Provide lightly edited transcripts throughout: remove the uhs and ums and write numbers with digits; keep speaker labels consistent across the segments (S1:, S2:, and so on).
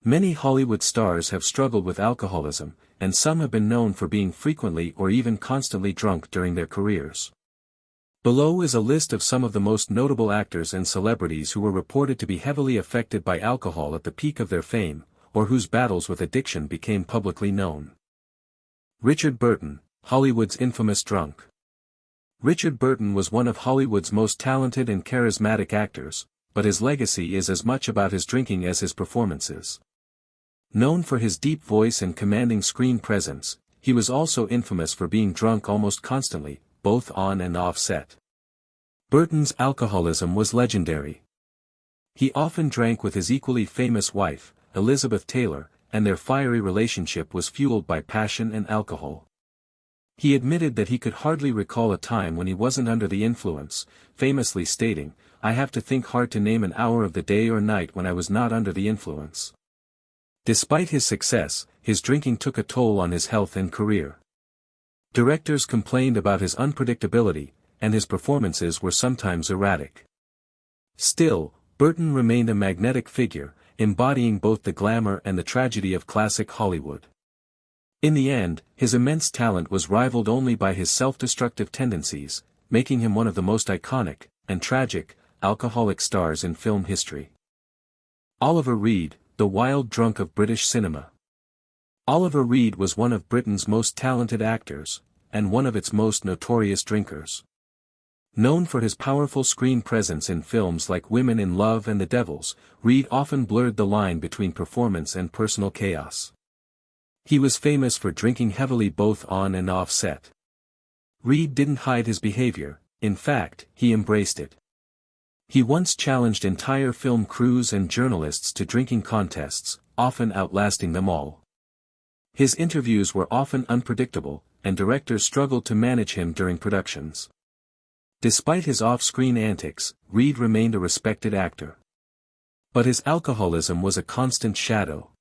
S1: Many Hollywood stars have struggled with alcoholism, and some have been known for being frequently or even constantly drunk during their careers. Below is a list of some of the most notable actors and celebrities who were reported to be heavily affected by alcohol at the peak of their fame, or whose battles with addiction became publicly known. Richard Burton, Hollywood's infamous drunk. Richard Burton was one of Hollywood's most talented and charismatic actors, but his legacy is as much about his drinking as his performances. Known for his deep voice and commanding screen presence, he was also infamous for being drunk almost constantly, both on and off set. Burton's alcoholism was legendary. He often drank with his equally famous wife, Elizabeth Taylor, and their fiery relationship was fueled by passion and alcohol. He admitted that he could hardly recall a time when he wasn't under the influence, famously stating, "I have to think hard to name an hour of the day or night when I was not under the influence." Despite his success, his drinking took a toll on his health and career. Directors complained about his unpredictability, and his performances were sometimes erratic. Still, Burton remained a magnetic figure, embodying both the glamour and the tragedy of classic Hollywood. In the end, his immense talent was rivaled only by his self-destructive tendencies, making him one of the most iconic, and tragic, alcoholic stars in film history. Oliver Reed, the wild drunk of British cinema. Oliver Reed was one of Britain's most talented actors, and one of its most notorious drinkers. Known for his powerful screen presence in films like Women in Love and The Devils, Reed often blurred the line between performance and personal chaos. He was famous for drinking heavily both on and off set. Reed didn't hide his behavior, in fact, he embraced it. He once challenged entire film crews and journalists to drinking contests, often outlasting them all. His interviews were often unpredictable, and directors struggled to manage him during productions. Despite his off-screen antics, Reed remained a respected actor. But his alcoholism was a constant shadow.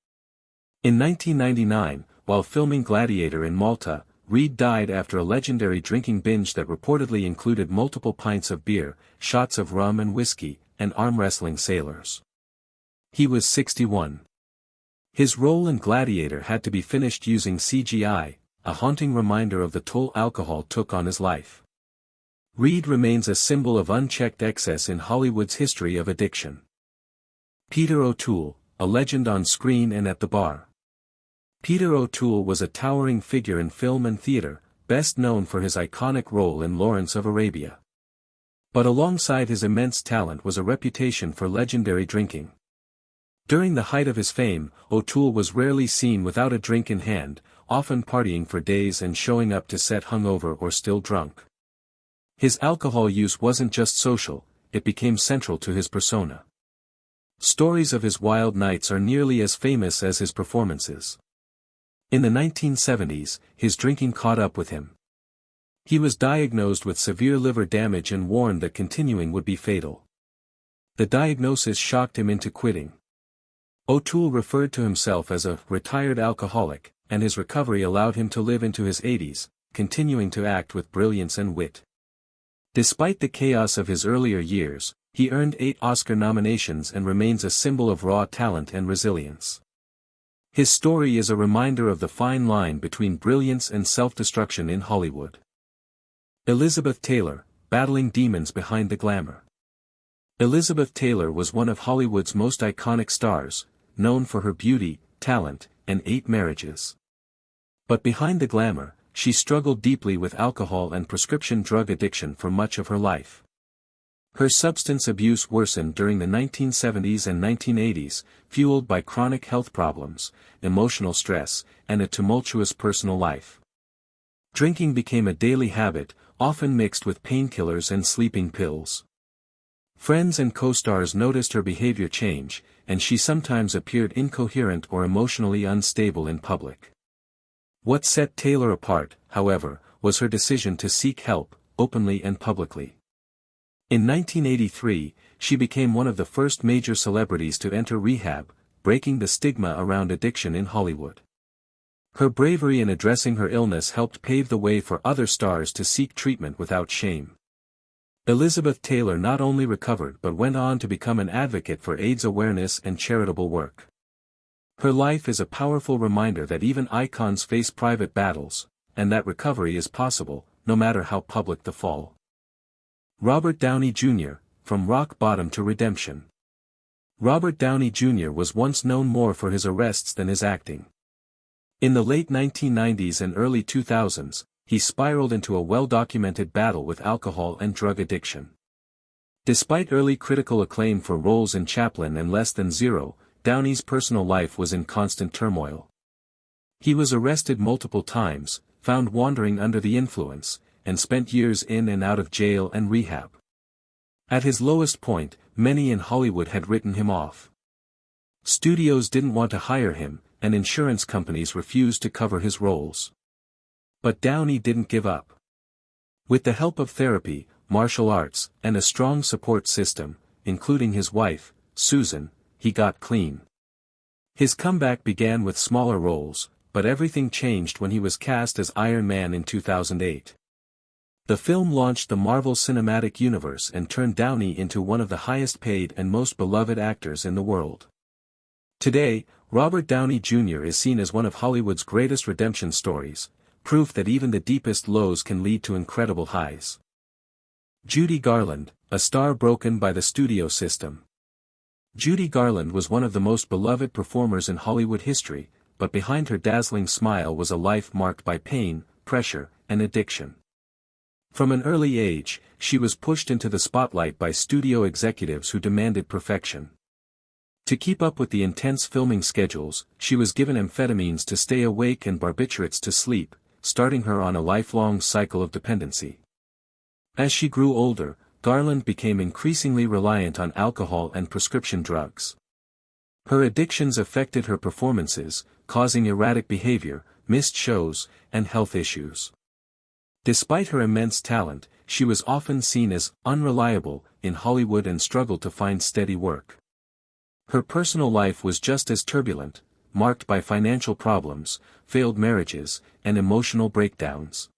S1: In 1999, while filming Gladiator in Malta, Reed died after a legendary drinking binge that reportedly included multiple pints of beer, shots of rum and whiskey, and arm-wrestling sailors. He was 61. His role in Gladiator had to be finished using CGI, a haunting reminder of the toll alcohol took on his life. Reed remains a symbol of unchecked excess in Hollywood's history of addiction. Peter O'Toole, a legend on screen and at the bar. Peter O'Toole was a towering figure in film and theater, best known for his iconic role in Lawrence of Arabia. But alongside his immense talent was a reputation for legendary drinking. During the height of his fame, O'Toole was rarely seen without a drink in hand, often partying for days and showing up to set hungover or still drunk. His alcohol use wasn't just social, it became central to his persona. Stories of his wild nights are nearly as famous as his performances. In the 1970s, his drinking caught up with him. He was diagnosed with severe liver damage and warned that continuing would be fatal. The diagnosis shocked him into quitting. O'Toole referred to himself as a retired alcoholic, and his recovery allowed him to live into his 80s, continuing to act with brilliance and wit. Despite the chaos of his earlier years, he earned 8 Oscar nominations and remains a symbol of raw talent and resilience. His story is a reminder of the fine line between brilliance and self-destruction in Hollywood. Elizabeth Taylor, battling demons behind the glamour. Elizabeth Taylor was one of Hollywood's most iconic stars, known for her beauty, talent, and 8 marriages. But behind the glamour, she struggled deeply with alcohol and prescription drug addiction for much of her life. Her substance abuse worsened during the 1970s and 1980s, fueled by chronic health problems, emotional stress, and a tumultuous personal life. Drinking became a daily habit, often mixed with painkillers and sleeping pills. Friends and co-stars noticed her behavior change, and she sometimes appeared incoherent or emotionally unstable in public. What set Taylor apart, however, was her decision to seek help, openly and publicly. In 1983, she became one of the first major celebrities to enter rehab, breaking the stigma around addiction in Hollywood. Her bravery in addressing her illness helped pave the way for other stars to seek treatment without shame. Elizabeth Taylor not only recovered but went on to become an advocate for AIDS awareness and charitable work. Her life is a powerful reminder that even icons face private battles, and that recovery is possible, no matter how public the fall. Robert Downey Jr., From Rock Bottom to Redemption. Robert Downey Jr. was once known more for his arrests than his acting. In the late 1990s and early 2000s, he spiraled into a well-documented battle with alcohol and drug addiction. Despite early critical acclaim for roles in Chaplin and Less Than Zero, Downey's personal life was in constant turmoil. He was arrested multiple times, found wandering under the influence, and spent years in and out of jail and rehab. At his lowest point, many in Hollywood had written him off. Studios didn't want to hire him, and insurance companies refused to cover his roles. But Downey didn't give up. With the help of therapy, martial arts, and a strong support system, including his wife, Susan, he got clean. His comeback began with smaller roles, but everything changed when he was cast as Iron Man in 2008. The film launched the Marvel Cinematic Universe and turned Downey into one of the highest-paid and most beloved actors in the world. Today, Robert Downey Jr. is seen as one of Hollywood's greatest redemption stories, proof that even the deepest lows can lead to incredible highs. Judy Garland, a star broken by the studio system. Judy Garland was one of the most beloved performers in Hollywood history, but behind her dazzling smile was a life marked by pain, pressure, and addiction. From an early age, she was pushed into the spotlight by studio executives who demanded perfection. To keep up with the intense filming schedules, she was given amphetamines to stay awake and barbiturates to sleep, starting her on a lifelong cycle of dependency. As she grew older, Garland became increasingly reliant on alcohol and prescription drugs. Her addictions affected her performances, causing erratic behavior, missed shows, and health issues. Despite her immense talent, she was often seen as unreliable in Hollywood and struggled to find steady work. Her personal life was just as turbulent, marked by financial problems, failed marriages, and emotional breakdowns.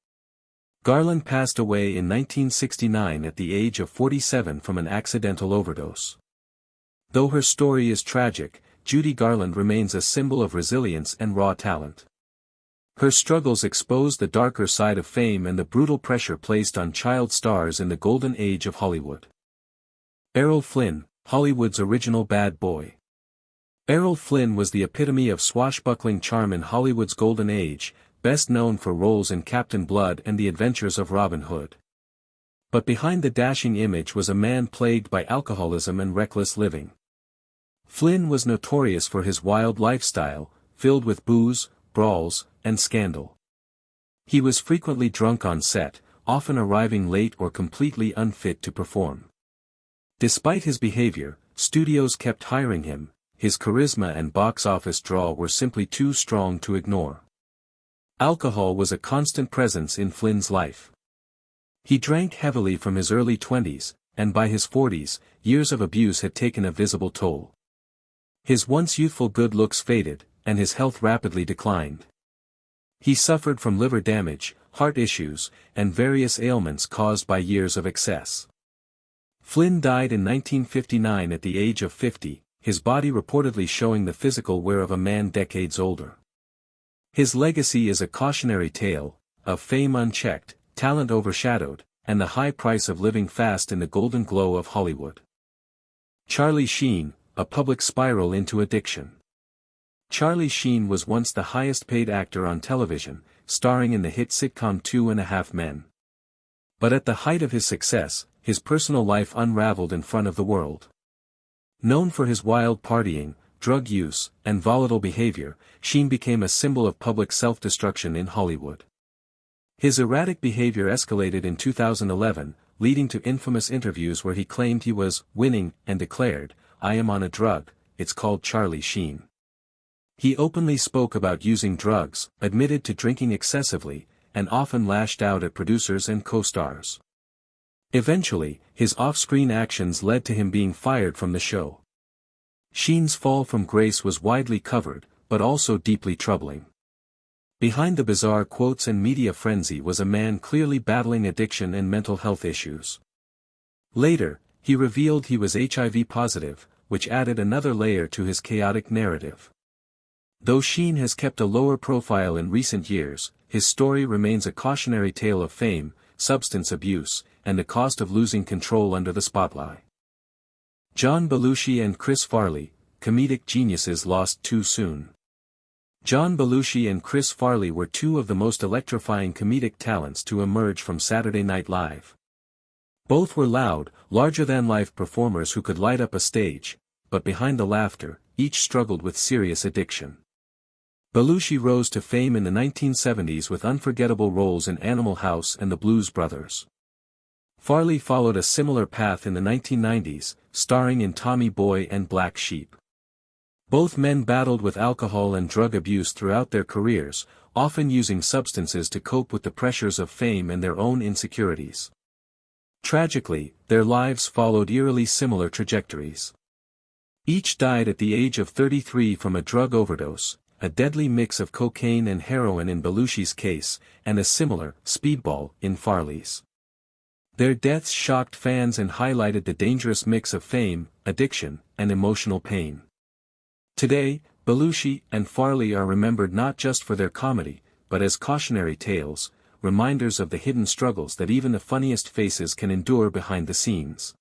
S1: Garland passed away in 1969 at the age of 47 from an accidental overdose. Though her story is tragic, Judy Garland remains a symbol of resilience and raw talent. Her struggles expose the darker side of fame and the brutal pressure placed on child stars in the golden age of Hollywood. Errol Flynn, Hollywood's original bad boy. Errol Flynn was the epitome of swashbuckling charm in Hollywood's golden age, best known for roles in Captain Blood and The Adventures of Robin Hood. But behind the dashing image was a man plagued by alcoholism and reckless living. Flynn was notorious for his wild lifestyle, filled with booze, brawls, and scandal. He was frequently drunk on set, often arriving late or completely unfit to perform. Despite his behavior, studios kept hiring him. His charisma and box office draw were simply too strong to ignore. Alcohol was a constant presence in Flynn's life. He drank heavily from his early 20s, and by his 40s, years of abuse had taken a visible toll. His once youthful good looks faded, and his health rapidly declined. He suffered from liver damage, heart issues, and various ailments caused by years of excess. Flynn died in 1959 at the age of 50, his body reportedly showing the physical wear of a man decades older. His legacy is a cautionary tale, of fame unchecked, talent overshadowed, and the high price of living fast in the golden glow of Hollywood. Charlie Sheen, a public spiral into addiction. Charlie Sheen was once the highest-paid actor on television, starring in the hit sitcom 2.5 Men. But at the height of his success, his personal life unraveled in front of the world. Known for his wild partying, drug use, and volatile behavior, Sheen became a symbol of public self-destruction in Hollywood. His erratic behavior escalated in 2011, leading to infamous interviews where he claimed he was winning and declared, "I am on a drug, it's called Charlie Sheen." He openly spoke about using drugs, admitted to drinking excessively, and often lashed out at producers and co-stars. Eventually, his off-screen actions led to him being fired from the show. Sheen's fall from grace was widely covered, but also deeply troubling. Behind the bizarre quotes and media frenzy was a man clearly battling addiction and mental health issues. Later, he revealed he was HIV positive, which added another layer to his chaotic narrative. Though Sheen has kept a lower profile in recent years, his story remains a cautionary tale of fame, substance abuse, and the cost of losing control under the spotlight. John Belushi and Chris Farley, comedic geniuses lost too soon. John Belushi and Chris Farley were two of the most electrifying comedic talents to emerge from Saturday Night Live. Both were loud, larger-than-life performers who could light up a stage, but behind the laughter, each struggled with serious addiction. Belushi rose to fame in the 1970s with unforgettable roles in Animal House and The Blues Brothers. Farley followed a similar path in the 1990s, starring in Tommy Boy and Black Sheep. Both men battled with alcohol and drug abuse throughout their careers, often using substances to cope with the pressures of fame and their own insecurities. Tragically, their lives followed eerily similar trajectories. Each died at the age of 33 from a drug overdose, a deadly mix of cocaine and heroin in Belushi's case, and a similar speedball in Farley's. Their deaths shocked fans and highlighted the dangerous mix of fame, addiction, and emotional pain. Today, Belushi and Farley are remembered not just for their comedy, but as cautionary tales, reminders of the hidden struggles that even the funniest faces can endure behind the scenes.